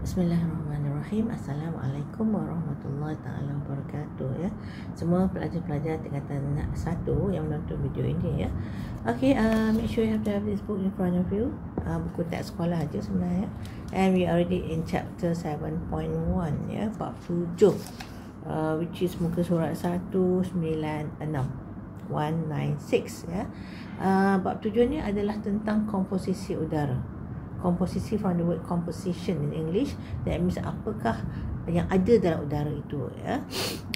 Bismillahirrahmanirrahim. Assalamualaikum warahmatullahi taala wabarakatuh ya. Semua pelajar-pelajar tingkatan 1 yang menonton video ini ya. Okay, make sure you have to have this book in front of you. Buku teks sekolah aja sebenarnya. And we already in chapter 7.1 ya, bab 7. Which is muka surat 196 ya. Bab 7 ni adalah tentang komposisi udara. Komposisi from the word composition in English, that means apakah yang ada dalam udara itu ya.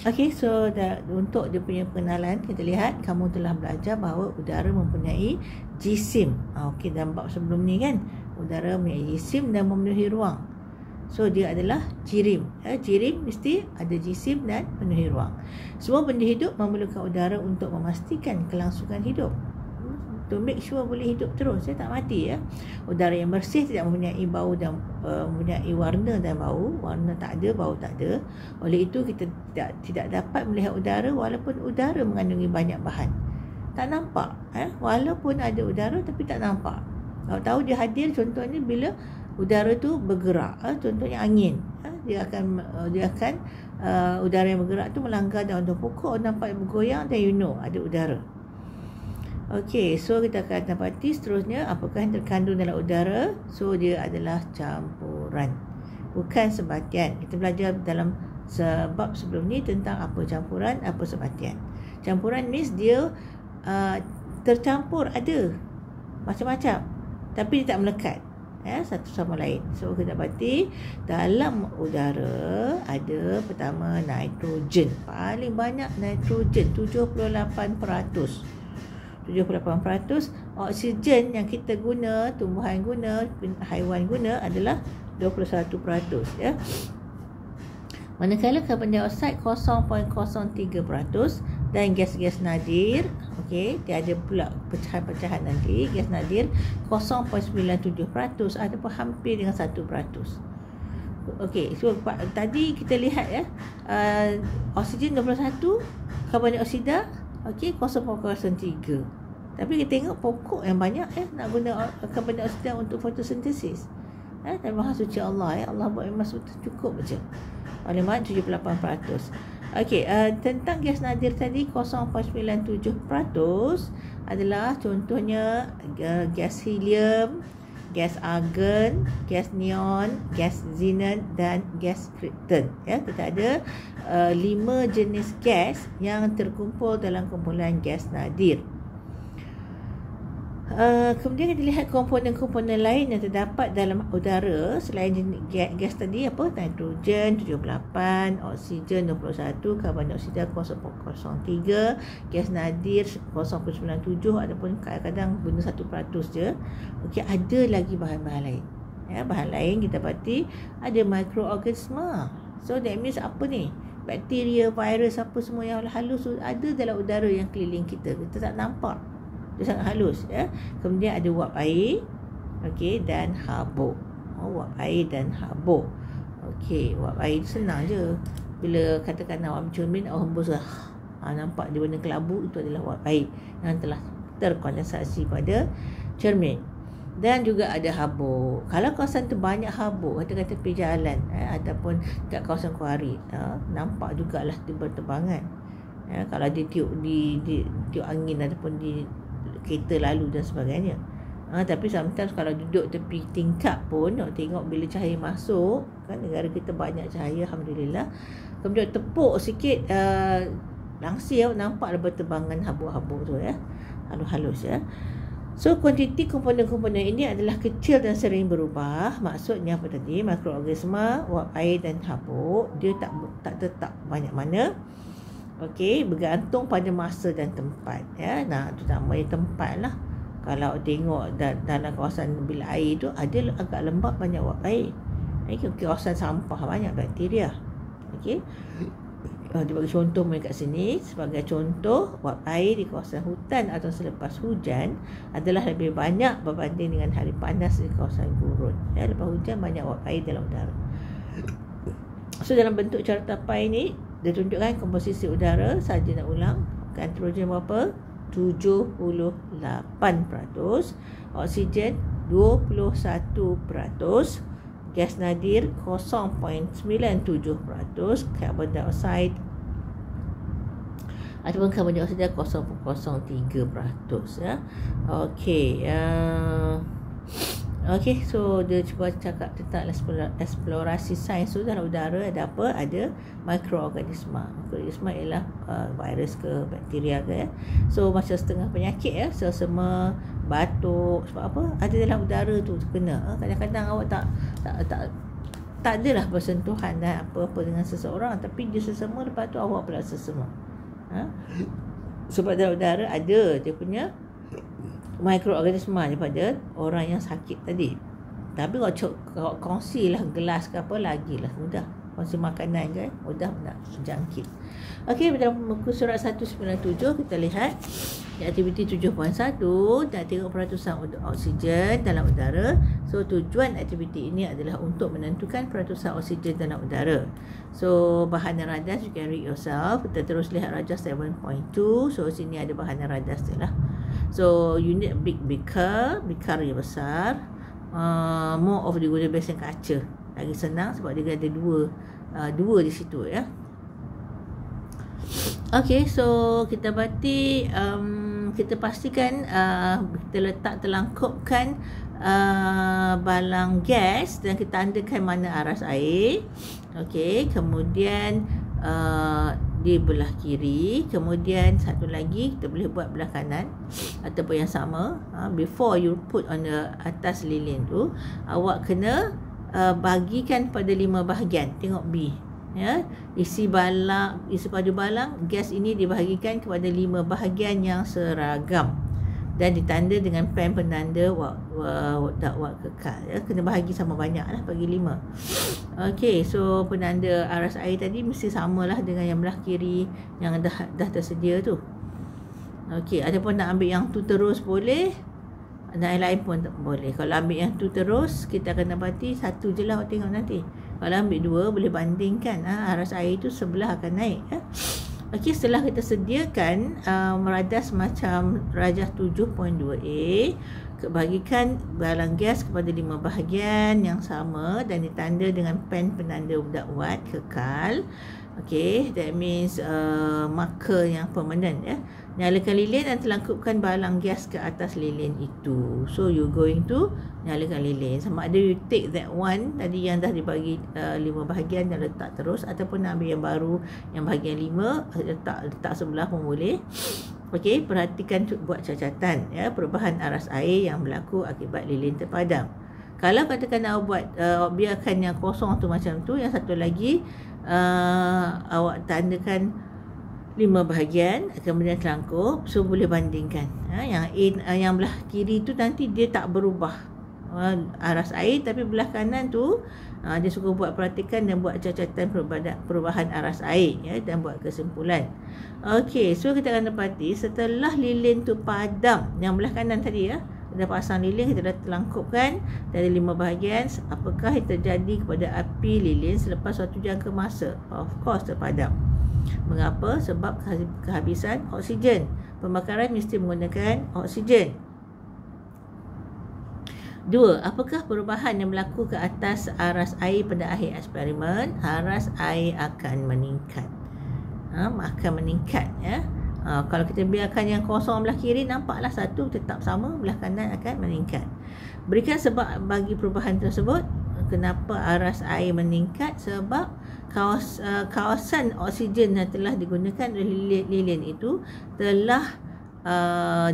Okay, so untuk dia punya pengenalan, kita lihat kamu telah belajar bahawa udara mempunyai jisim. Okay, dalam bab sebelum ni kan, udara mempunyai jisim dan memenuhi ruang. So dia adalah jirim ya. Jirim mesti ada jisim dan penuhi ruang. Semua benda hidup memerlukan udara untuk memastikan kelangsungan hidup, to make sure boleh hidup terus, tak mati ya. Udara yang bersih tidak mempunyai bau dan mempunyai warna dan bau. Warna tak ada, bau tak ada. Oleh itu kita tidak dapat melihat udara walaupun udara mengandungi banyak bahan. Tak nampak walaupun ada udara tapi tak nampak. Kalau tahu dia hadir, contohnya bila udara tu bergerak, contohnya angin, dia akan udara yang bergerak tu melanggar daun pokok, nampak bergoyang, dan you know ada udara. Okey, so kita akan dapati seterusnya apakah yang terkandung dalam udara. So dia adalah campuran, bukan sebatian. Kita belajar dalam sebab sebelum ni tentang apa campuran, apa sebatian. Campuran means dia tercampur, ada macam-macam, tapi dia tak melekat satu sama lain. So kita dapati dalam udara ada pertama nitrogen. Paling banyak nitrogen, 78%. 78%. Oksigen yang kita guna, tumbuhan guna, haiwan guna adalah 21% ya. Manakala karbon dioksida 0.03% dan gas-gas nadir, okey, dia ada pula pecahan-pecahan nanti. Gas nadir 0.97% ataupun hampir dengan 1%. Okey, so tadi kita lihat ya, oksigen 21, karbon dioksida okey 0.03. Tapi kita tengok pokok yang banyak nak guna karbon dioksida untuk fotosintesis. Dan Maha Suci Allah Allah buat memang cukup je. Oleh mana 78%. Okey, tentang gas nadir tadi 0.97% adalah contohnya gas helium, gas argon, gas neon, gas xenon dan gas krypton ya. Kita ada 5 jenis gas yang terkumpul dalam kumpulan gas nadir. Kemudian kita lihat komponen-komponen lain yang terdapat dalam udara selain gas tadi, apa? Nitrogen 78, oksigen 21, karbon dioksida 0.03, gas nadir 0.97 ataupun kadang-kadang guna 1% je. Okey, ada lagi bahan-bahan lain. Ya, bahan lain kita dapati ada mikroorganisma. So that means apa ni? Bakteria, virus, apa semua yang halus ada dalam udara yang keliling kita. Kita tak nampak. Dia sangat halus ya. Kemudian ada wap air, okey, dan habuk. Wap air dan habuk. Okey, wap air senang je. Bila katakan awak bercermin, awak hembus nampak dia warna kelabu, itu adalah wap air yang telah terkondensasi pada cermin. Dan juga ada habuk. Kalau kawasan tu banyak habuk, kata-kata tepi jalan ataupun kat kawasan kuari, nampak jugalah dia berterbangan. Kalau dia tiup tiup angin ataupun di kereta lalu dan sebagainya. Tapi sometimes kalau duduk tepi tingkap pun, nak tengok bila cahaya masuk, kan negara kita banyak cahaya alhamdulillah. Kemudian tepuk sikit langsir, nampak berterbangan habuk-habuk tu ya. Halus-halus ya. So kuantiti komponen-komponen ini adalah kecil dan sering berubah. Maksudnya apa tadi? Mikroorganisma, wap air dan habuk, dia tak tetap banyak mana. Okey, bergantung pada masa dan tempat ya. Terutama tempat lah. Kalau tengok dalam kawasan bilik air tu ada agak lembap, banyak wap air. Kawasan sampah banyak bakteria. Okey. Dia bagi contoh kat sini. Sebagai contoh, wap air di kawasan hutan atau selepas hujan adalah lebih banyak berbanding dengan hari panas di kawasan gurun. Ya, lepas hujan banyak wap air dalam udara. So dalam bentuk cara tapai ni dia tunjukkan komposisi udara. Saja nak ulang, nitrogen berapa? 78%, oksigen 21%, gas nadir 0.97%, carbon dioxide ataupun karbon dioksida 0.03%, ya. Okey, okey, so dia cuba cakap tentang eksplorasi sains tu dalam udara. Ada apa? Ada mikroorganisma. Mikroorganisma ialah virus ke bakteria ke, ya. So macam setengah penyakit, ya, selsema, batuk, sebab apa? Ada dalam udara tu kena. Kadang-kadang awak tak adalah bersentuhan dan apa-apa dengan seseorang, tapi dia sesema, lepas tu awak pula sesema. Sebab dalam udara ada dia punya mikroorganisma daripada orang yang sakit tadi. Tapi kalau kongsilah gelas ke apa, lagilah mudah. Kongsi makanan kan, mudah nak jangkit. Okey, dalam muka surat 197 kita lihat aktiviti 7.1, nak tengok peratusan oksigen dalam udara. So tujuan aktiviti ini adalah untuk menentukan peratusan oksigen dalam udara. So bahan radas, you can read yourself. Kita terus lihat radas 7.2. So sini ada bahan radas dia lah. So you need a big beaker yang besar. More of diguna besen kaca. Lagi senang sebab dia ada dua di situ, ya. Okey, so kita berarti kita pastikan kita telangkupkan balang gas dan kita tandakan mana aras air. Okey, kemudian di belah kiri, kemudian satu lagi kita boleh buat belah kanan ataupun yang sama. Before you put on the atas lilin tu, awak kena bagikan pada 5 bahagian. Tengok B, ya. Isi padu balang gas ini dibahagikan kepada 5 bahagian yang seragam dan ditanda dengan pen penanda dakwat kekal, ya. Kena bahagi sama banyak lah, bagi 5. Okey, so penanda aras air tadi mesti samalah dengan yang belah kiri yang dah tersedia tu. Okey, ataupun nak ambil yang tu terus boleh, yang lain pun boleh. Kalau ambil yang tu terus, kita akan dapati satu je lah, tengok nanti. Kalau ambil 2, boleh bandingkan, aras air tu sebelah akan naik, ya. Okey, setelah kita sediakan meradas macam rajas 7.2a, bagikan balang gas kepada 5 bahagian yang sama dan ditanda dengan pen penanda dakwat kekal. Okey, that means marker yang permanent, ya. Nyalakan lilin dan telangkupkan balang gas ke atas lilin itu. So you going to nyalakan lilin. Sama ada you take that one tadi yang dah dibagi 5 bahagian dan letak terus, ataupun nak ambil yang baru yang bahagian 5 letak sebelah pun boleh. Okey, perhatikan buat catatan, ya, perubahan aras air yang berlaku akibat lilin terpadam. Kalau katakan awak biarkan yang kosong tu macam tu, yang satu lagi awak tandakan 5 bahagian, kemudian telangkup, so boleh bandingkan. Yang belah kiri tu nanti dia tak berubah aras air, tapi belah kanan tu dia suka buat perhatikan dan buat catatan perubahan aras air, ya, dan buat kesimpulan. Okey, so kita akan dapati setelah lilin tu padam, yang belah kanan tadi, ya, dah pasang lilin, kita dah telangkupkan dari 5 bahagian. Apakah yang terjadi kepada api lilin selepas suatu jangka masa? Of course terpadam. Mengapa? Sebab kehabisan oksigen. Pembakaran mesti menggunakan oksigen. 2. Apakah perubahan yang berlaku ke atas aras air pada akhir eksperimen? Aras air akan meningkat. Akan meningkat, ya. Kalau kita biarkan yang kosong belah kiri, nampaklah satu tetap sama, belah kanan akan meningkat. Berikan sebab bagi perubahan tersebut. Kenapa aras air meningkat? Sebab kawasan oksigen yang telah digunakan oleh lilin itu telah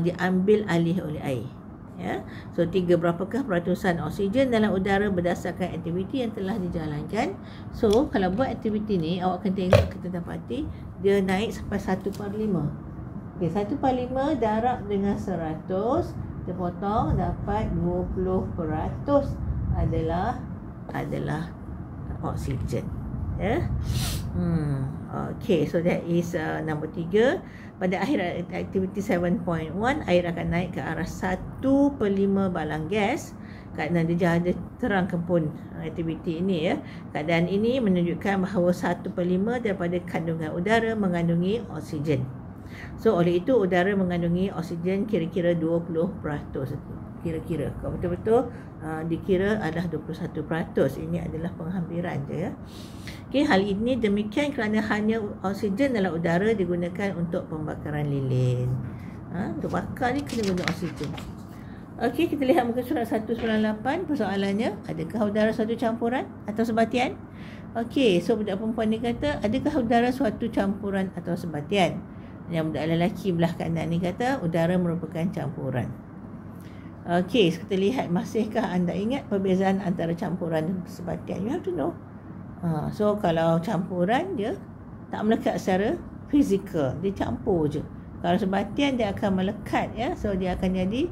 diambil alih oleh air, ya. So 3. Berapakah peratusan oksigen dalam udara berdasarkan aktiviti yang telah dijalankan? So kalau buat aktiviti ni, awak akan tengok, kita dapati dia naik sampai 1/5. Okay, 1/5 darab dengan 100, kita potong, dapat 20% adalah oksigen, ya. Okay, so that is number 3. Pada akhir aktiviti 7.1, air akan naik ke arah 1/5 balang gas. Kerana dia ada terangkan pun aktiviti ini, ya. Keadaan ini menunjukkan bahawa 1/5 daripada kandungan udara mengandungi oksigen. So oleh itu udara mengandungi oksigen kira-kira 20%. kira-kira. Kalau betul-betul dikira adalah 21%. Ini adalah penghampiran je ya. Okey, hal ini demikian kerana hanya oksigen dalam udara digunakan untuk pembakaran lilin. Untuk bakar ni kena guna oksigen. Okey, kita lihat muka surat 198. Persoalannya, adakah udara suatu campuran atau sebatian? Okey, so budak perempuan ni kata, adakah udara suatu campuran atau sebatian? Yang budak lelaki belah kanan ni kata, udara merupakan campuran. Okey, kita lihat, masihkah anda ingat perbezaan antara campuran dan sebatian? You have to know. So, kalau campuran, dia tak melekat secara fizikal. Dia campur je. Kalau sebatian, dia akan melekat ya. So, dia akan jadi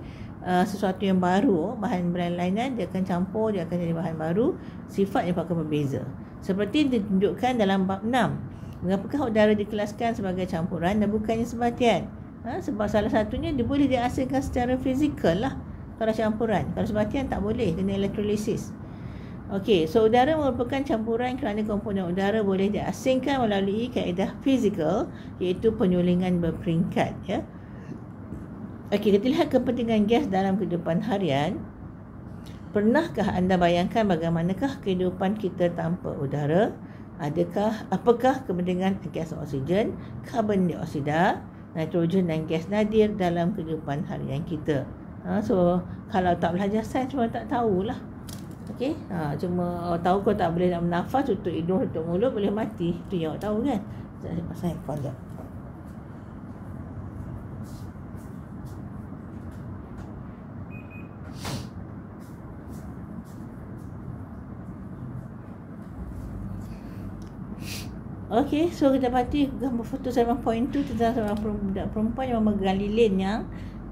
sesuatu yang baru. Bahan berlainan, dia akan campur, dia akan jadi bahan baru. Sifatnya akan berbeza. Seperti ditunjukkan dalam bab 6. Mengapakah udara dikelaskan sebagai campuran dan bukannya sebatian? Sebab salah satunya dia boleh diasingkan secara fizikal lah. Kalau campuran. Kalau sebatian tak boleh. Kena elektrolisis. Okey, so udara merupakan campuran kerana komponen udara boleh diasingkan melalui kaedah fizikal, iaitu penyulingan berperingkat ya. Okey, kita lihat kepentingan gas dalam kehidupan harian. Pernahkah anda bayangkan bagaimanakah kehidupan kita tanpa udara? Apakah kepentingan gas oksigen, karbon dioksida, nitrogen dan gas nadir dalam kehidupan harian kita? So, kalau tak belajar sains cuma tak tahulah. Okey, cuma tahu kau tak boleh nak bernafas, tutup hidung, tutup mulut, boleh mati. Itu yang awak tahu kan? Saya pandang. Okey, so kita dapati gambar foto 7.2 tentang seorang budak perempuan yang memegang lilin yang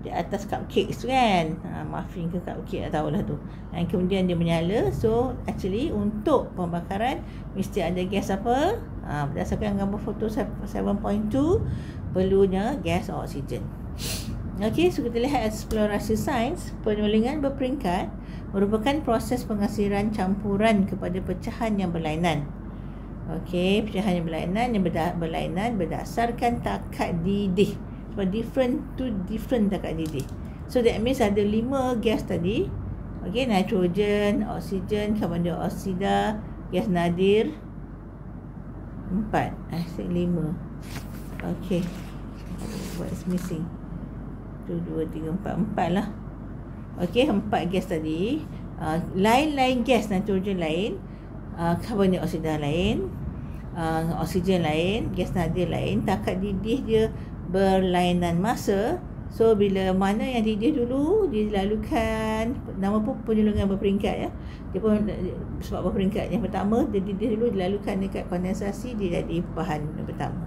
di atas cupcake tu kan. Muffin ke cupcake, tak tahulah tu. Dan kemudian dia menyala. So, actually untuk pembakaran mesti ada gas apa? Berdasarkan gambar foto 7.2, perlunya gas oksigen. Okey, so kita lihat eksplorasi sains. Penyulingan berperingkat merupakan proses pengasiran campuran kepada pecahan yang berlainan. Okey, pecahan yang berlainan berdasarkan takat didih. Sebab different takat didih. So that means ada 5 gas tadi. Okey, nitrogen, oksigen, karbon dioksida, gas nadir. 4. I think 5. Okey. What is missing? 1, 2, 3, 4. 4 lah. Okey, 4 gas tadi. Lain-lain gas, nitrogen lain. Karbon dioksida lain, oksigen lain, gas nadir lain. Takat didih dia berlainan masa. So bila mana yang didih dulu dilalukan, nama pun penyulingan berperingkat ya. Dia pun sebab berperingkat. Yang pertama dia didih dulu, dilalukan dekat kondensasi, dia jadi bahan yang pertama.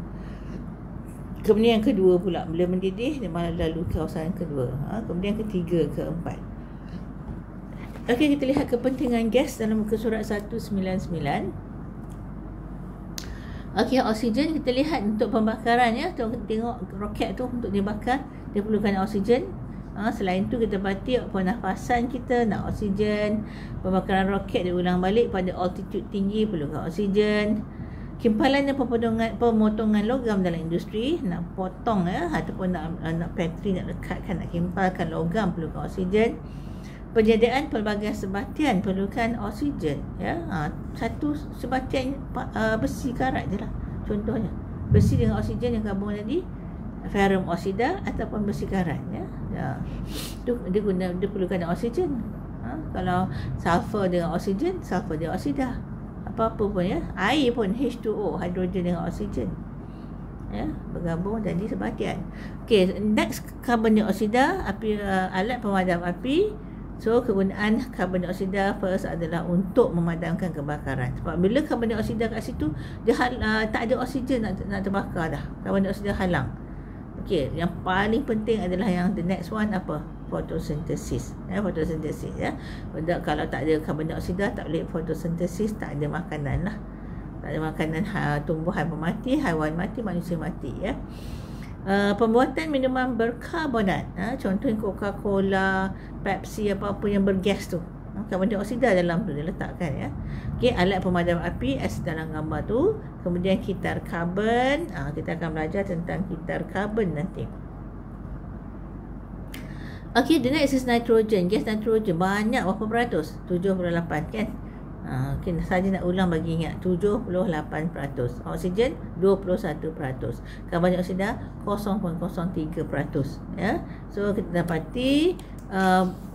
Kemudian yang kedua pula, bila mendidih dia malah lalu kawasan kedua. Kemudian ketiga, keempat. Okey, kita lihat kepentingan gas dalam muka surat 199. Okey, oksigen kita lihat untuk pembakaran ya. Tengok roket tu untuk dibakar, dia perlukan oksigen. Selain tu kita dapati pernafasan kita nak oksigen. Pembakaran roket diulang balik pada altitude tinggi, perlukan oksigen. Kimpalan dan pemotongan logam dalam industri, nak potong ya, ataupun nak factory nak lekatkan, nak kimpalkan logam, perlukan oksigen. Penyediaan pelbagai sebatian perlukan oksigen ya. Satu sebatian besi karat je lah contohnya. Besi dengan oksigen yang gabung tadi, ferrum oksida ataupun besi karat ya. Dia perlukan oksigen. Kalau sulfur dengan oksigen, sulfur dioksida. Apa-apa pun ya. Air pun H2O, hidrogen dengan oksigen ya, bergabung jadi sebatian. Okey, next karbon dioksida, alat pemadam api. So, kegunaan karbon dioksida first adalah untuk memadamkan kebakaran. Sebab bila karbon dioksida kat situ, dia tak ada oksigen nak terbakar dah. Karbon dioksida halang. Okey, yang paling penting adalah yang the next one apa? Fotosintesis. Fotosintesis ya. Kalau tak ada karbon dioksida, tak boleh fotosintesis, tak ada makanan lah. Tak ada makanan, tumbuhan pun mati, haiwan mati, manusia mati ya. Pembuatan minuman berkarbonat, contohnya Coca-Cola, Pepsi, apa-apa yang bergas tu, karbon dioksida dalam tu dia letakkan ya. Okey, alat pemadam api as dalam gambar tu. Kemudian kitar karbon, kita akan belajar tentang kitar karbon nanti. Okay, the next is nitrogen. Gas nitrogen banyak berapa peratus? 78 kan? Okay, saja nak ulang bagi ingat. 78%. Oksigen 21%. Karbon dioksida 0.03%. Ya. So kita dapati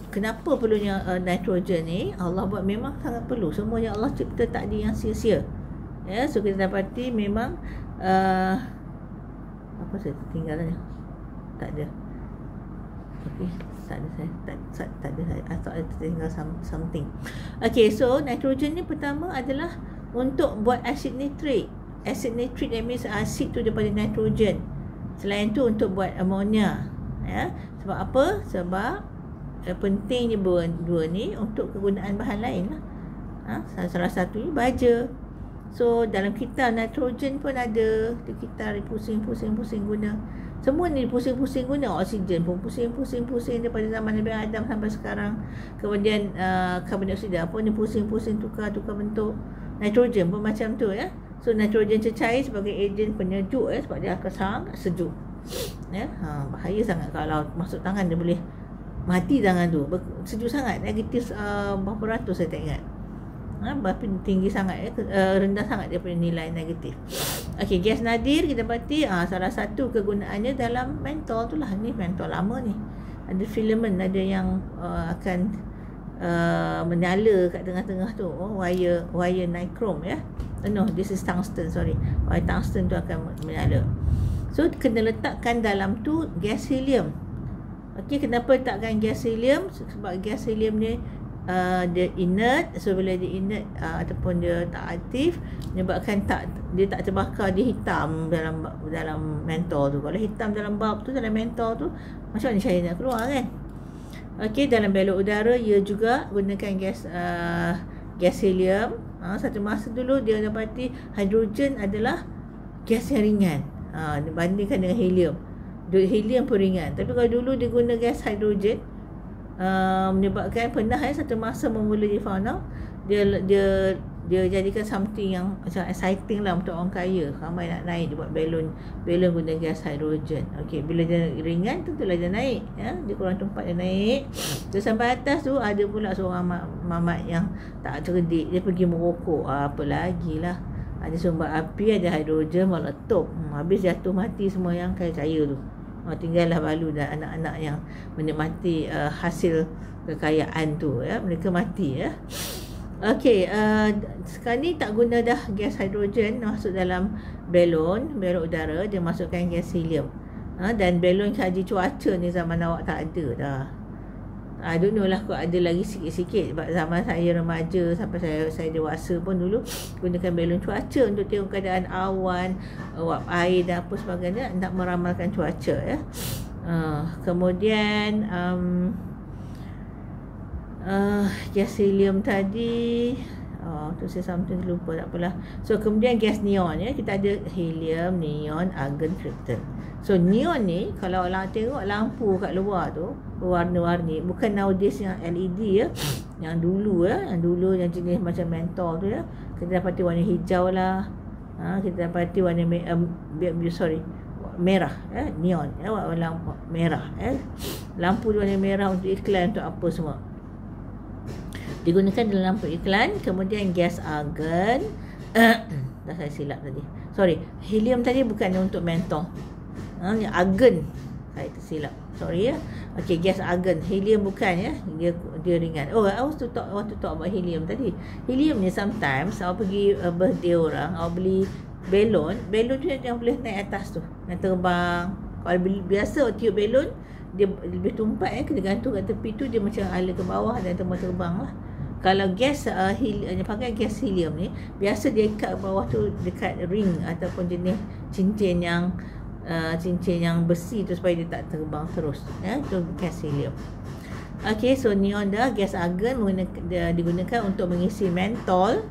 kenapa perlunya nitrogen ni? Allah buat memang sangat perlu. Semua yang Allah cipta tak ada yang sia-sia. Ya, so kita dapati memang apa saya tinggalannya? Tak ada. Okay, tak ada saya tak ada saya atau tinggal something. Okay, so nitrogen ni pertama adalah untuk buat asid nitrik. Asid nitrik that means asid tu daripada nitrogen. Selain tu untuk buat ammonia. Ya, sebab apa? Sebab pentingnya dua ni untuk kegunaan bahan lain lah. Salah satunya baja. So dalam kitab nitrogen pun ada. Kita pusing-pusing guna. Semua ni pusing-pusing guna. Oksigen pun pusing-pusing daripada zaman Nabi Adam sampai sekarang. Kemudian karbon dioksida pun ni pusing-pusing tukar bentuk. Nitrogen pun macam tu ya. So nitrogen cecair sebagai ejen penyejuk ya, sebab dia akan sangat sejuk. Ya, bahaya sangat kalau masuk tangan dia boleh mati tangan tu. Sejuk sangat, negatif berapa ratus saya tak ingat. Berapa tinggi sangat rendah sangat dia punya nilai negatif. Okey, gas nadir kita dapati salah satu kegunaannya dalam mentol tu lah. Ni mentol lama ni. Ada filament, ada yang akan menyala kat tengah-tengah tu. Wire nichrome ya. No, this is tungsten, sorry. Wire tungsten tu akan menyala. So kena letakkan dalam tu gas helium. Okey, kenapa letakkan gas helium? Sebab gas helium ni dia inert. So bila dia inert ataupun dia tak aktif, menyebabkan dia tak terbakar, dia hitam dalam mentol tu. Kalau hitam dalam bulb tu, dalam mentol tu, macam mana cahaya nak keluar kan? Okey, dalam belok udara ia juga gunakan gas helium. Satu masa dulu dia dapati hidrogen adalah gas yang ringan dibandingkan dengan helium. Helium pun ringan, tapi kalau dulu dia guna gas hidrogen, menyebabkan pernah satu masa memula di fauna dia jadikan something yang macam exciting lah untuk orang kaya. Ramai nak naik, dia buat balon guna gas hidrogen. Okey, bila dia ringan tentulah dia naik ya, dia kurang tempat dia naik. Dia sampai atas tu ada pula seorang mamat yang tak cerdik, dia pergi merokok. Apa lagi lah, ada sumber api, ada hidrogen, meletup. Habis jatuh mati semua yang kaya-kaya tu. Tinggallah balu dan anak-anak yang menikmati hasil kekayaan tu ya, mereka mati ya. Okey, sekarang ni tak guna dah gas hidrogen masuk dalam belon udara, dia masukkan gas helium. Dan belon kaji cuaca ni zaman awak tak ada dah. I don't know lah, kok ada lagi sikit-sikit. Sebab zaman saya remaja sampai saya dewasa pun dulu gunakan belon cuaca untuk tengok keadaan awan, uap air dan apa sebagainya, nak meramalkan cuaca ya. Kemudian gas helium tadi, tu saya something lupa, tak apalah. So kemudian gas neon ya, kita ada helium, neon, argon, krypton. So neon ni kalau orang tengok lampu kat luar tu berwarna-warni, bukan nowadays yang LED ya, yang dulu yang jenis macam mentol tu ya, kita dapati warna hijau lah, kita dapati warna merah ya, neon ya, warna merah ya. Lampu warna merah untuk iklan, untuk apa semua digunakan dalam lampu iklan. Kemudian gas argon, dah saya silap tadi, sorry, helium tadi bukan untuk mentol, ni argon, saya tersilap, sorry ya. Okey, gas argon, helium bukan ya, dia ringan. I want to talk about helium tadi. Helium ni sometimes awak pergi birthday orang, awak beli belon tu yang boleh naik atas tu, nak terbang. Kalau biasa tiup belon, dia lebih tumpat ya, kena gantung kat tepi tu, dia macam ala ke bawah dan terbang lah. Kalau gas pakai gas helium ni, biasa dia ikat bawah tu dekat ring ataupun jenis cincin yang besi tu, supaya dia tak terbang terus ya. Itu gas helium. Okey, so neon dah, gas argon digunakan untuk mengisi mentol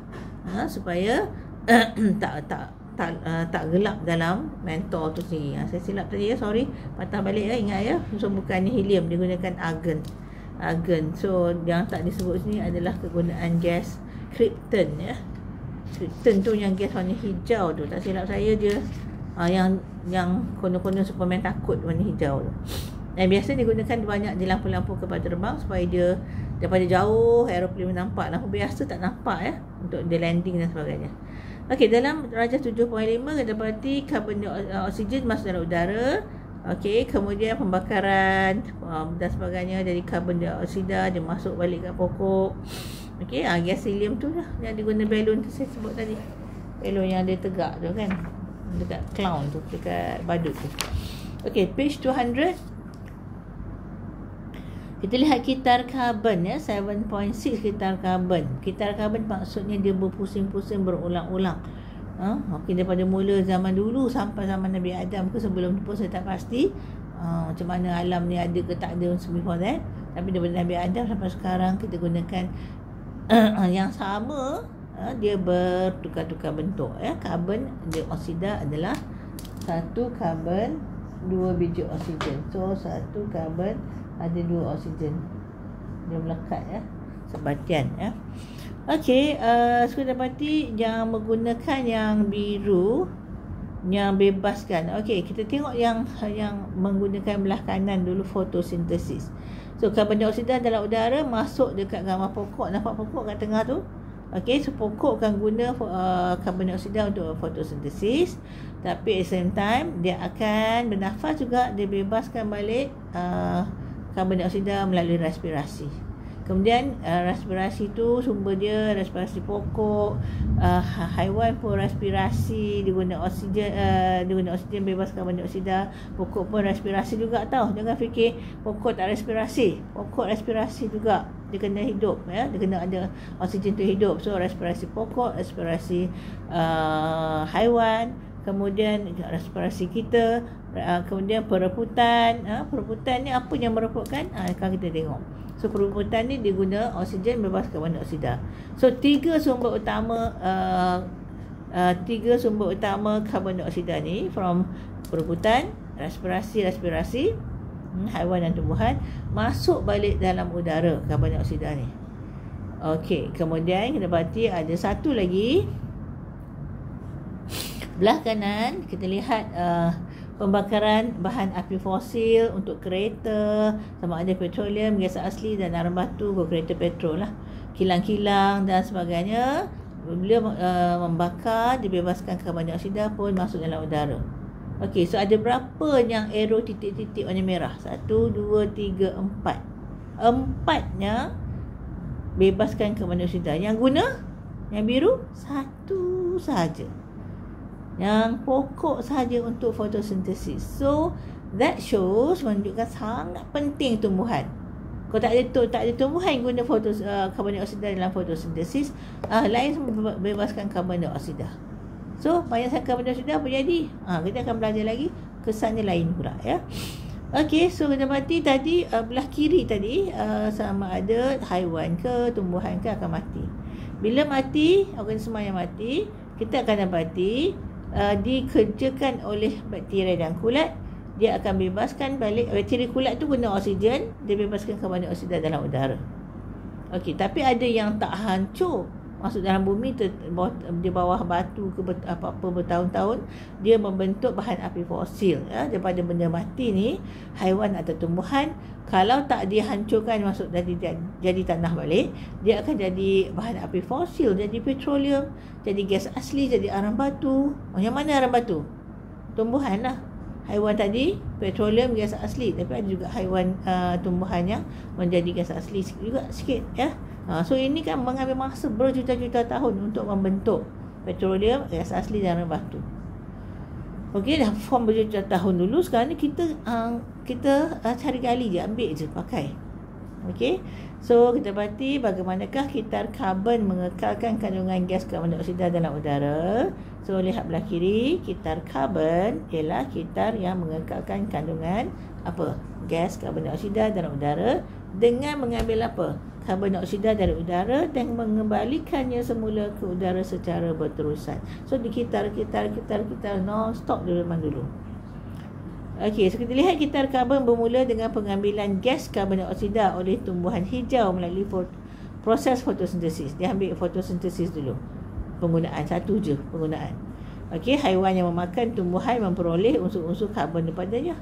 supaya tak gelap dalam mentol tu sendiri. Saya silap tadi ya, sorry, patah balik ya, ingat ya. So bukannya helium, digunakan argon. So yang tak disebut sini adalah kegunaan gas krypton ya. Krypton tu yang gas warna hijau tu, tak silap saya dia yang konon-konon Superman takut warna hijau tu. Dan biasa digunakan banyak di lampu-lampu kapal terbang supaya dia daripada jauh aeroplan nampak. Lampu biasa tak nampak ya, untuk dia landing dan sebagainya. Okey, dalam darjah 7.5 kita dapati karbon oksigen masuk dalam udara. Okey, kemudian pembakaran dan sebagainya, jadi karbon dioksida dia masuk balik ke pokok. Okey, gas helium tu lah yang diguna balon tu saya sebut tadi. Balon yang dia tegak tu kan, dekat clown tu, dekat badut tu. Okey, page 200. Kita lihat kitar karbon ya, 7.6 kitar karbon. Kitar karbon maksudnya dia berpusing-pusing berulang-ulang. Okey, daripada mula zaman dulu sampai zaman Nabi Adam ke sebelum tu pun saya tak pasti macam mana alam ni ada ke tak ada before that. Tapi daripada Nabi Adam sampai sekarang kita gunakan yang sama, dia bertukar-tukar bentuk ya. Karbon dioksida adalah satu karbon, dua biji oksigen. So satu karbon ada dua oksigen, dia melekat ya, sebatian ya. Okey, sudah dapati yang menggunakan yang biru, yang bebaskan. Okey, kita tengok yang menggunakan belah kanan dulu, fotosintesis. So karbon dioksida dalam udara masuk dekat gambar pokok, nampak pokok kat tengah tu. Okey, so pokok akan guna karbon dioksida untuk fotosintesis, tapi at the same time dia akan bernafas juga, dia bebaskan balik karbon dioksida melalui respirasi. Kemudian respirasi tu sumber dia respirasi pokok, haiwan pun respirasi, dia guna oksigen bebas karbon dioksida. Pokok pun respirasi juga tau. Jangan fikir pokok tak respirasi. Pokok respirasi juga. Dia kena hidup ya, dia kena ada oksigen tu hidup. So respirasi pokok, respirasi haiwan, kemudian respirasi kita, kemudian perebutan. Perebutan ni apa yang merebutkan? Sekarang kita tengok. So perebutan ni dia guna oksigen bebas karbon dioksida. So tiga sumber utama karbon dioksida ni, from perebutan, respirasi haiwan dan tumbuhan, masuk balik dalam udara karbon dioksida ni. Okey, kemudian kita dapati ada satu lagi belah kanan. Kita lihat pembakaran bahan api fosil untuk kereta, sama ada petroleum, gas asli dan arang batu, kereta petrol lah, kilang-kilang dan sebagainya. Bila membakar, dibebaskan karbon dioksida pun masuk dalam udara. Okey, so ada berapa yang arrow titik-titik warna merah? 1, 2, 3, 4. 4-nya bebaskan karbon dioksida. Yang guna, yang biru, satu sahaja. Yang pokok sahaja untuk fotosintesis. So that shows, menunjukkan sangat penting tumbuhan. Kalau tak ada tumbuhan guna karbon dioksida dalam fotosintesis, lain semua bebaskan karbon dioksida. So banyak sangat karbon dioksida apa jadi? Kita akan belajar lagi, kesannya lain pula ya. Okey, so kita dapati tadi belah kiri tadi sama ada haiwan ke tumbuhan ke akan mati. Bila mati, organisma yang mati, kita akan dapati dikerjakan oleh bakteria dan kulat. Dia akan bebaskan balik. Bakteria kulat tu guna oksigen, dia bebaskan karbon dioksida dalam udara. Okey, tapi ada yang tak hancur, masuk dalam bumi di bawah batu ke apa-apa bertahun-tahun, dia membentuk bahan api fosil ya, daripada benda mati ni, haiwan atau tumbuhan. Kalau tak dihancurkan masuk jadi tanah balik, dia akan jadi bahan api fosil, jadi petroleum, jadi gas asli, jadi arang batu. Yang mana arang batu? Tumbuhan lah. Haiwan tadi petroleum, gas asli, tapi ada juga haiwan tumbuhan yang menjadi gas asli juga sikit ya. So ini kan mengambil masa berjuta-juta tahun untuk membentuk petroleum, gas asli dan arang batu. Okey, dah form berjuta tahun dulu. Sekarang ni kita cari gali je, ambil je, pakai. Okey, so kita dapati bagaimanakah kitar karbon mengekalkan kandungan gas karbon dioksida dalam udara. So lihat belah kiri, kitar karbon ialah kitar yang mengekalkan kandungan apa? Gas karbon dioksida dalam udara dengan mengambil apa? Karbon dioksida dari udara dan mengembalikannya semula ke udara secara berterusan. So dikitar non-stop dulu. Okey, so kita lihat kitar karbon bermula dengan pengambilan gas karbon dioksida oleh tumbuhan hijau melalui proses fotosintesis. Dia ambil fotosintesis dulu. Penggunaan satu je penggunaan. Okey, haiwan yang memakan tumbuhan memperoleh unsur-unsur karbon daripadanya.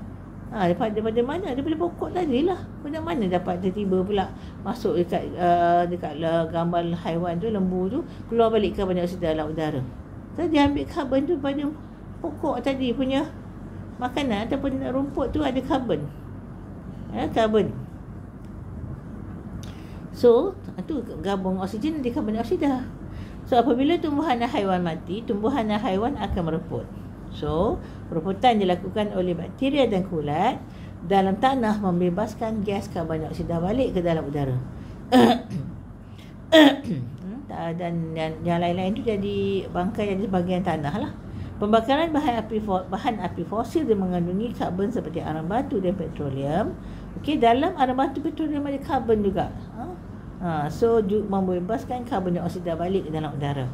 Daripada mana? Daripada pokok tadi lah. Mana dapat tiba-tiba pula masuk dekat gambar haiwan tu, lembu tu, keluar balik karbon dioksida dalam udara. So, dia ambil karbon tu pada pokok tadi punya makanan ataupun rumput tu ada karbon. Karbon. So, tu gabung oksigen di karbon dioksida. So, apabila tumbuhan dan haiwan mati, tumbuhan dan haiwan akan mereput. So, pereputan dilakukan oleh bakteria dan kulat dalam tanah membebaskan gas karbon dioksida balik ke dalam udara. Dan yang lain-lain tu jadi bangkai, jadi bahagian tanah lah. Pembakaran bahan api fosil dia mengandungi karbon seperti arang batu dan petroleum. Okey, dalam arang batu petroleum ada karbon juga. So membebaskan karbon dioksida balik ke dalam udara.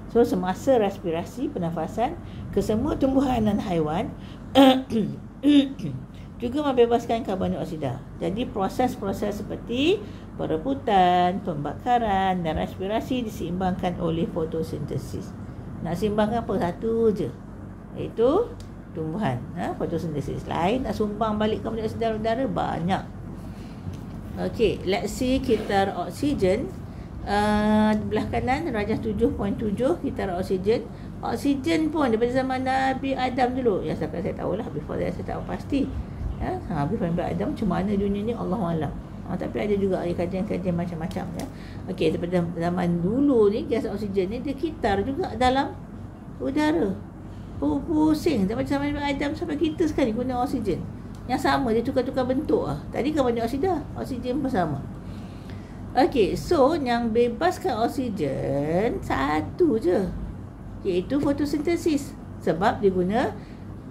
So semasa respirasi, pernafasan, kesemua tumbuhan dan haiwan juga membebaskan karbon dioksida. Jadi proses-proses seperti pereputan, pembakaran dan respirasi diseimbangkan oleh fotosintesis. Nak seimbangkan apa? Satu je, iaitu tumbuhan. Fotosintesis. Lain nak sumbang balik karbon dioksida dalam udara banyak. Okay, let's see kitar oksigen. Belah kanan rajah 7.7 kitar oksigen. Oksigen pun daripada zaman Nabi Adam dulu. Ya, sampai saya tahulah, before that saya tahu pasti. Before Nabi Adam macam mana dunia ni Allahualam. Tapi ada juga kajian-kajian macam-macam ya. Okey, daripada zaman dulu ni gas oksigen ni dia kitar juga dalam udara. Pusing daripada zaman Nabi Adam sampai kita sekarang guna oksigen. Yang sama, dia tukar-tukar bentuk lah. Tadi karbon dioksida, oksigen pun sama. Okey, so yang bebaskan oksigen satu je, iaitu fotosintesis. Sebab dia guna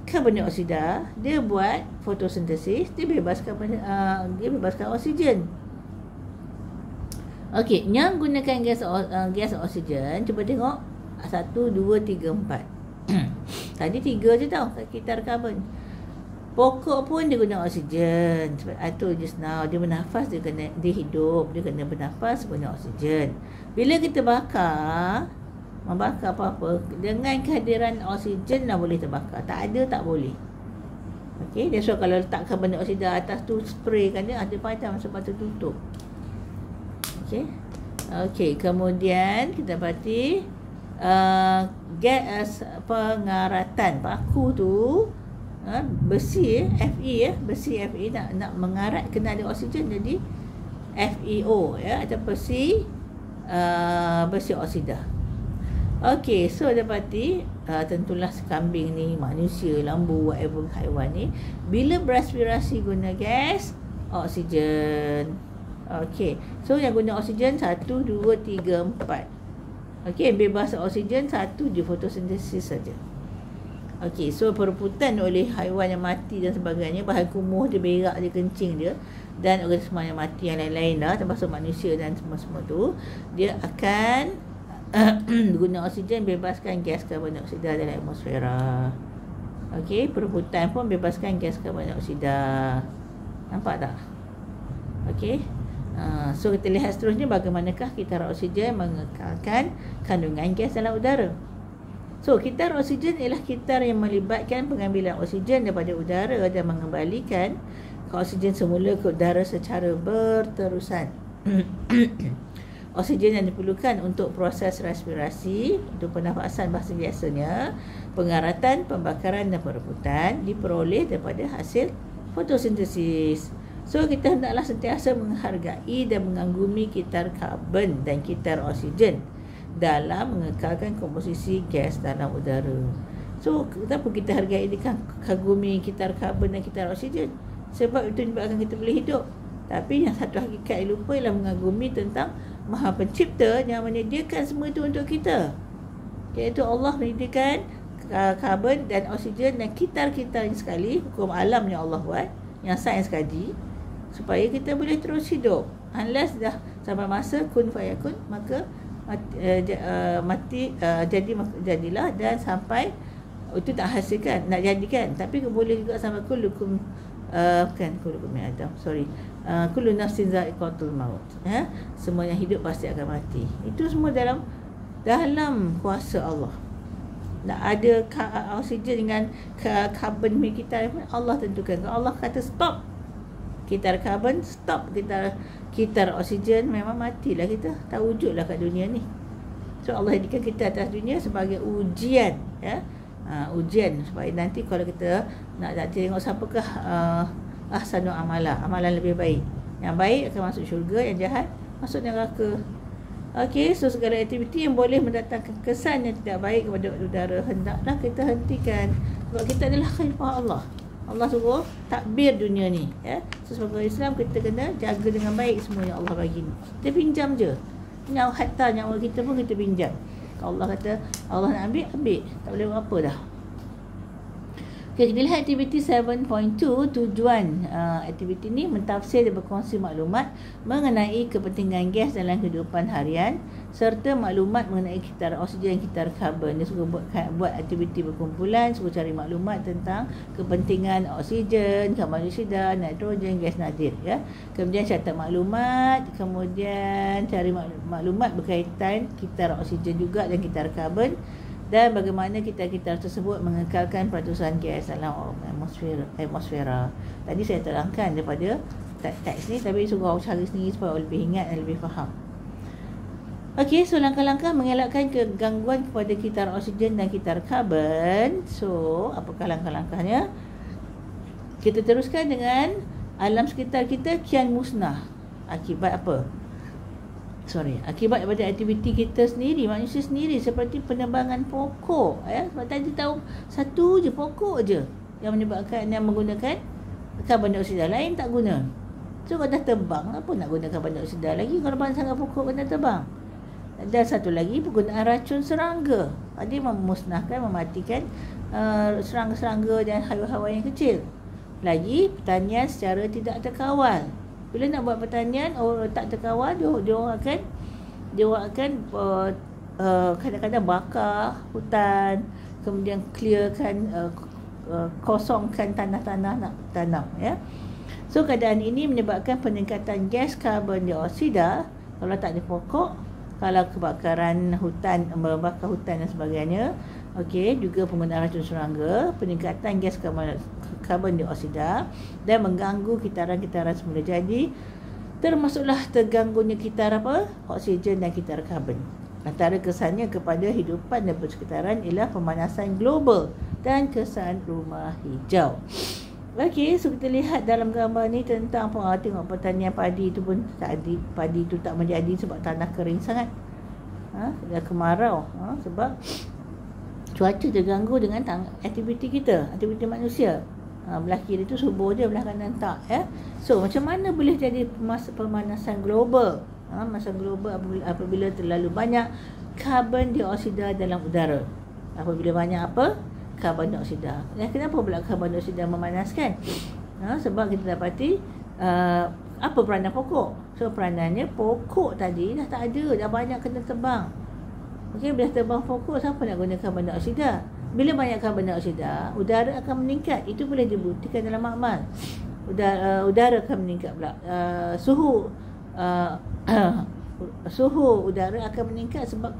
karbon dioksida, dia buat fotosintesis, dia bebaskan oksigen. Okey, yang gunakan gas oksigen, cuba tengok 1, 2, 3, 4. Tadi 3 je tau kitar karbon. Pokok pun dia guna oksigen. Sebab I told just now, dia bernafas, dia hidup, dia kena bernafas guna oksigen. Bila kita membakar apa-apa, dengan kehadiran oksigen lah boleh terbakar. Tak ada, tak boleh. Okey, that's why kalau letak karbon dioksida atas tu, spray kan dia, ada padam sebab tertutup. Okey. Okey, kemudian kita dapati gas pengaratan paku tu, besi Fe besi Fe nak mengarat kena ada oksigen, jadi FeO atau besi oksida. Okey, so dapati tentulah kambing ni, manusia, lembu, whatever haiwan ni, bila beraspirasi guna gas oksigen. Okey, so yang guna oksigen 1, 2, 3, 4. Okey, bebas oksigen satu je, fotosintesis saja. Okey, so pereputan oleh haiwan yang mati dan sebagainya, bahan kumuh dia, berak dia, kencing dia, dan organisma yang mati yang lain-lain lah, termasuk manusia dan semua-semua tu, dia akan guna oksigen, bebaskan gas karbon dioksida dalam atmosfera. Okey, pereputan pun bebaskan gas karbon dioksida. Nampak tak? Okey. So kita lihat seterusnya bagaimanakah kitar oksigen mengekalkan kandungan gas dalam udara. So kitar oksigen ialah kitar yang melibatkan pengambilan oksigen daripada udara dan mengembalikan oksigen semula ke udara secara berterusan. Oksigen yang diperlukan untuk proses respirasi, untuk pernafasan bahasa biasanya, pengaratan, pembakaran dan pereputan diperoleh daripada hasil fotosintesis. So kita hendaklah sentiasa menghargai dan mengagumi kitar karbon dan kitar oksigen dalam mengekalkan komposisi gas dalam udara. So kenapa kita hargai dia, kagumi kitar karbon dan kitar oksigen? Sebab itu menyebabkan kita boleh hidup. Tapi yang satu hakikat yang lupa ialah mengagumi tentang Maha Pencipta yang menyediakan semua itu untuk kita, iaitu Allah menyediakan karbon dan oksigen dan kitar-kitar ini sekali, hukum alam yang Allah buat, yang sains kaji, supaya kita boleh terus hidup. Unless dah sampai masa kun fayakun, maka jadilah, dan sampai itu tak hasilkan, nak jadikan. Tapi boleh juga sampai kullukum kullu nafsin za'iqatul maut. Semua yang hidup pasti akan mati. Itu semua dalam kuasa Allah. nak ada oksigen dengan karbon kita, Allah tentukan. Kalau Allah kata stop kitar karbon, stop kitar oksigen, memang matilah kita, tak wujudlah kat dunia ni. So Allah jadikan kita atas dunia sebagai ujian, ya. Ujian supaya nanti kalau kita nak tengok siapakah ahsanu amalan lebih baik. Yang baik akan masuk syurga, yang jahat masuk neraka. Okey, so segala aktiviti yang boleh mendatangkan kesan yang tidak baik kepada udara, hendaklah kita hentikan. Sebab kita adalah khalifah Allah. Allah suruh takbir dunia ni, ya. So sebagai Islam kita kena jaga dengan baik semua yang Allah bagi ni. Kita pinjam je. Hatta nyawa kita pun kita pinjam. Kalau Allah kata Allah nak ambil, tak boleh buat apa dah. Okay, kita lihat aktiviti 7.2. Tujuan aktiviti ni mentafsir dan berkongsi maklumat mengenai kepentingan gas dalam kehidupan harian serta maklumat mengenai kitar oksigen, kitar karbon. Dia suka buat aktiviti berkumpulan, suka cari maklumat tentang kepentingan oksigen, karbon dioksida, nitrogen, gas nadir, ya. Kemudian catat maklumat, kemudian cari maklumat berkaitan kitar oksigen juga dan kitar karbon, dan bagaimana kitar-kitar tersebut mengekalkan peratusan gas dalam atmosfera. Tadi saya terangkan daripada teks ni, tapi suruh cari sendiri supaya lebih ingat dan lebih faham. Okey, so langkah-langkah mengelakkan kegangguan kepada kitar oksigen dan kitar karbon. So, apakah langkah-langkahnya? Kita teruskan dengan alam sekitar kita kian musnah. Akibat apa? Akibat daripada aktiviti kita sendiri, manusia sendiri, seperti penebangan pokok, ya. Sebab tadi tahu satu je pokok je yang menyebabkan, yang menggunakan karbon dioksida, lain tak guna. So kalau dah tebang, apa nak guna karbon dioksida lagi kalau banyak sangat pokok kena tebang. Dan satu lagi, penggunaan racun serangga. Dia memusnahkan, mematikan serangga-serangga dan haiwan-haiwan yang kecil. Lagi, pertanian secara tidak terkawal. Bila nak buat pertanian, orang tak terkawal, dia orang akan kadang-kadang bakar hutan, kemudian clearkan, kosongkan tanah-tanah nak tanam, ya. So keadaan ini menyebabkan peningkatan gas karbon dioksida kalau tak ada pokok, kalau kebakaran hutan, membakar hutan dan sebagainya. Okey, juga penggunaan racun serangga, peningkatan gas karbon dioksida dan mengganggu kitaran-kitaran semula. Jadi termasuklah terganggunya kitar oksigen dan kitar karbon. Antara kesannya kepada hidupan dan persekitaran ialah pemanasan global dan kesan rumah hijau. Okey, so kita lihat dalam gambar ni tentang tengok pertanian padi tu pun padi tu tak menjadi sebab tanah kering sangat. Dah kemarau, sebab cuaca terganggu dengan aktiviti kita, aktiviti manusia. Belah kiri tu subur je, belah kanan tak, ya. So macam mana boleh jadi pemanasan global? Pemanasan global apabila terlalu banyak karbon dioksida dalam udara. Apabila banyak apa? Karbon dioksida. Dan kenapa pula karbon dioksida memanaskan? Sebab kita dapati apa peranan pokok? So peranannya, pokok tadi dah tak ada, dah banyak kena tebang. Okey, bila tebang pokok, siapa nak guna karbon dioksida? Bila banyak karbon dioksida, udara akan meningkat. Itu boleh dibuktikan dalam makmal. Udara akan meningkat pula. Suhu udara akan meningkat sebab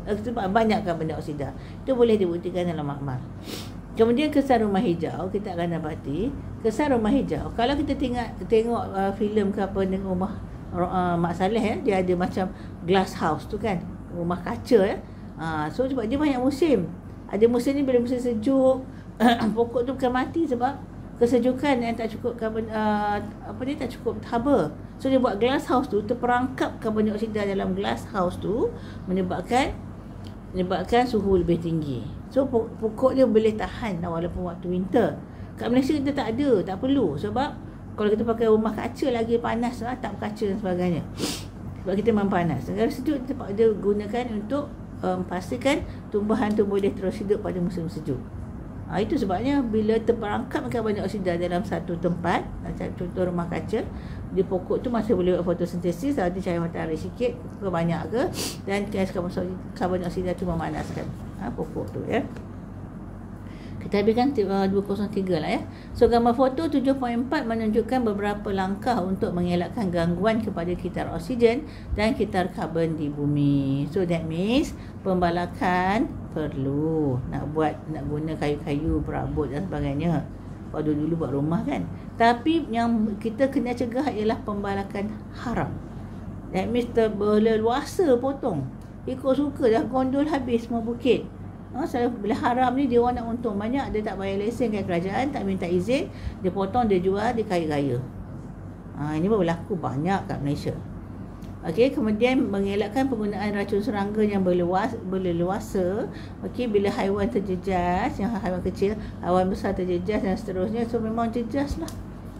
sebab banyak karbon dioksida. Itu boleh dibuktikan dalam makmal. Kemudian kesan rumah hijau, kita akan dapati kesan rumah hijau. Kalau kita tengok filem ke apa dengan rumah Mak Saleh, ya, dia ada macam glass house tu kan, rumah kaca, ya. So sebab dia banyak musim. Ada musim ni, bila musim sejuk, pokok tu bukan mati sebab kesejukan yang tak cukup tak cukup haba. So dia buat glass house tu, terperangkap karbon dioksida dalam glass house tu, menyebabkan suhu lebih tinggi. So pokok dia boleh tahan walaupun waktu winter. Kat Malaysia kita tak ada, tak perlu. Sebab kalau kita pakai rumah kaca lagi panas, tak berkaca dan sebagainya. Sebab kita memang panas. Negara sejuk dia gunakan untuk pastikan tumbuhan tu boleh terus hidup pada musim sejuk. Itu sebabnya bila terperangkap karbon dioksida dalam satu tempat, macam contoh rumah kaca, di pokok tu masih boleh buat fotosintesis, ada cahaya matahari sikit ke banyak ke, dan gas karbon dioksida tu memanaskan pokok tu, ya. Kita habiskan 203 lah ya. So gambar foto 7.4 menunjukkan beberapa langkah untuk mengelakkan gangguan kepada kitar oksigen dan kitar karbon di bumi. So that means pembalakan perlu nak guna kayu-kayu, perabot dan sebagainya. Pada dulu buat rumah kan. Tapi yang kita kena cegah ialah pembalakan haram. That means berleluasa potong. Ikut suka dah gondol habis semua bukit. Bila haram ni dia orang nak untung banyak, dia tak bayar lesen ke kerajaan, tak minta izin, dia potong, dia jual, dia kaya raya. Ini berlaku banyak kat Malaysia. Okey, kemudian mengelakkan penggunaan racun serangga yang berleluasa. Okey, bila haiwan terjejas, yang haiwan kecil, haiwan besar terjejas dan seterusnya, so memang jejas lah.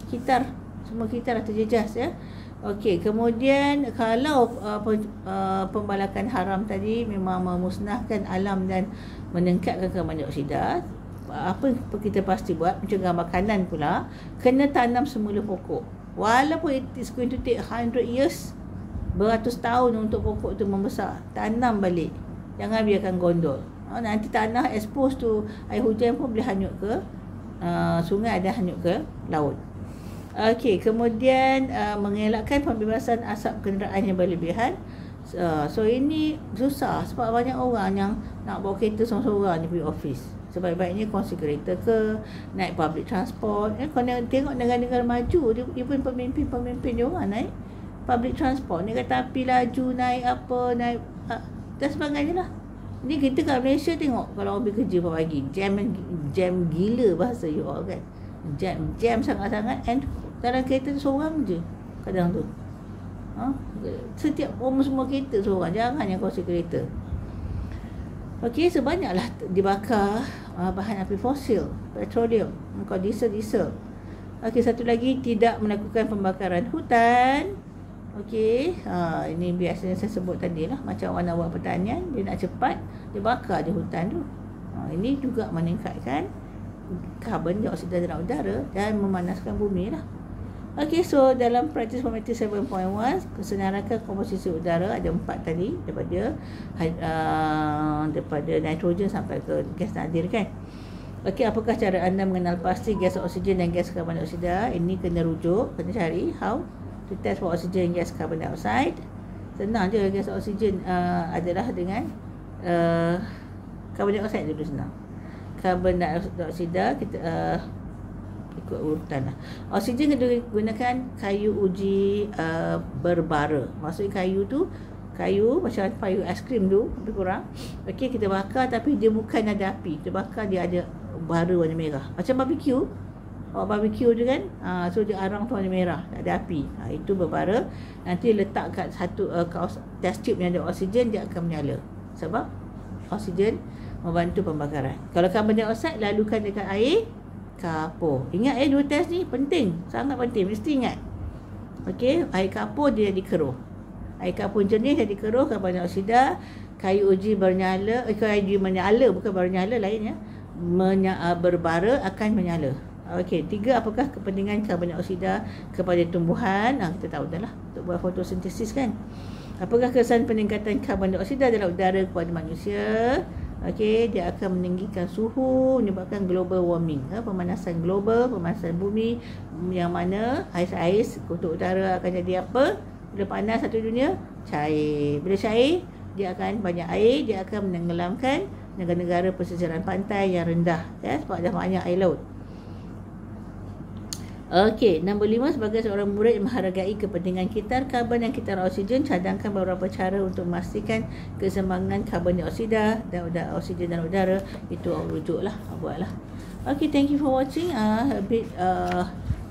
Kitar, semua kitar dah terjejas ya. Okey, kemudian kalau pembalakan haram tadi memang memusnahkan alam dan meningkatkan karbon dioksida, apa kita pasti buat? Mencegah makanan pula, kena tanam semula pokok. Walaupun it is going to take 100 years, beratus tahun untuk pokok tu membesar, tanam balik. Jangan biarkan gondol. Nanti tanah expose tu air hujan pun boleh hanyut ke sungai dan hanyut ke laut. Okey, kemudian mengelakkan pembebasan asap kenderaan yang berlebihan. So ini susah sebab banyak orang yang nak bawa kereta seorang-seorang pergi office. Sebaik-baiknya kongsi kereta ke, naik public transport. Kalau tengok negara-negara maju, dia pun pemimpin dia orang naik public transport. Ni kata api laju, naik dan sebagainya lah. Ni kita kat Malaysia tengok kalau orang pergi kerja pagi, jam gila bahasa you all kan. Jam sangat-sangat, and dalam kereta tu seorang je kadang tu. Setiap semua kereta seorang, jangan yang kongsi kereta. Okey, sebanyaklah dibakar bahan api fosil, petroleum, diesel. Okey, satu lagi, tidak melakukan pembakaran hutan. Okey, ini biasanya saya sebut tadi lah, macam orang nak buat pertanian, dia nak cepat, dia bakar je hutan tu. Ini juga meningkatkan karbon dioksida dalam udara dan memanaskan bumi lah. Okey, so dalam praktis Formative 7.1, kesenarakan komposisi udara ada 4 tadi, daripada nitrogen sampai ke gas nadir kan. Okey, apakah cara anda mengenal pasti gas oksigen dan gas karbon dioksida? Ini kena rujuk, kena cari how to test for oxygen gas carbon dioxide. Senang je, gas oksigen adalah dengan karbon dioksida dulu senang. Karbon dioksida kita ikut urutan lah. Oksigen kita gunakan kayu uji berbara. Maksudnya kayu macam kayu aiskrim tu lebih kurang. Okey, kita bakar tapi dia bukan ada api. Kita bakar dia ada bara warna merah. Macam barbecue. Barbecue tu kan. So dia arang tu warna merah, tak ada api. Itu berbara. Nanti letak kat satu test tube yang ada oksigen, dia akan menyala. Sebab oksigen membantu pembakaran. Kalau karbon dioksida, lalukan dekat air kapur. Ingat dua test ni penting, sangat penting, mesti ingat. Okey, air kapur dia jadi keruh. Air kapur jernih jadi keruh, karbon dioksida, kayu uji bernyala, kayu menyala, bukan bernyala lainnya, berbara akan menyala. Okey, 3, apakah kepentingan karbon dioksida kepada tumbuhan? Kita tahu dah lah, untuk buat fotosintesis kan. Apakah kesan peningkatan karbon dioksida dalam udara kepada manusia? Okey, dia akan meninggikan suhu, menyebabkan global warming, pemanasan global, pemanasan bumi, yang mana ais kutub utara akan jadi apa? Bila panas satu dunia, cair. Bila cair, dia akan banyak air, dia akan menenggelamkan negara-negara pesisiran pantai yang rendah, ya, sebab dah banyak air laut. Okey, nombor 5, sebagai seorang murid yang menghargai kepentingan kitar karbon dan kitar oksigen, cadangkan beberapa cara untuk memastikan keseimbangan karbon dioksida dan oksigen dalam udara. Itu rujuklah, buatlah. Okey, thank you for watching. A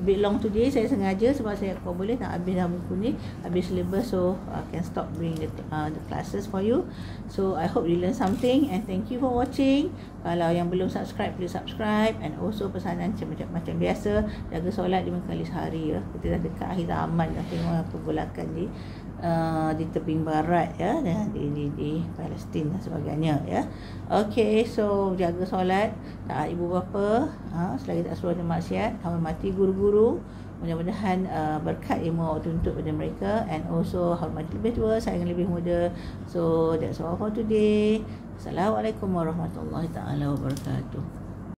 bit long today. Saya sengaja sebab saya kalau boleh nak habis dah buku ni, habis syllabus, so I can stop doing the classes for you. So I hope you learn something, and thank you for watching. Kalau yang belum subscribe, please subscribe. And also pesanan macam biasa, jaga solat 5 kali sehari ya. Kita dah dekat akhir zaman dah, tengok pergolakan di tebing barat ya, dan di Palestin dan sebagainya ya. Okey, so jaga solat, taat ibu bapa, selagi tak suruh maksiat, hormati guru-guru. Mudah-mudahan berkat ilmu awak tuntut pada mereka, and also hormati lebih tua, sayang lebih muda. So that's all for today. Assalamualaikum warahmatullahi taala wabarakatuh.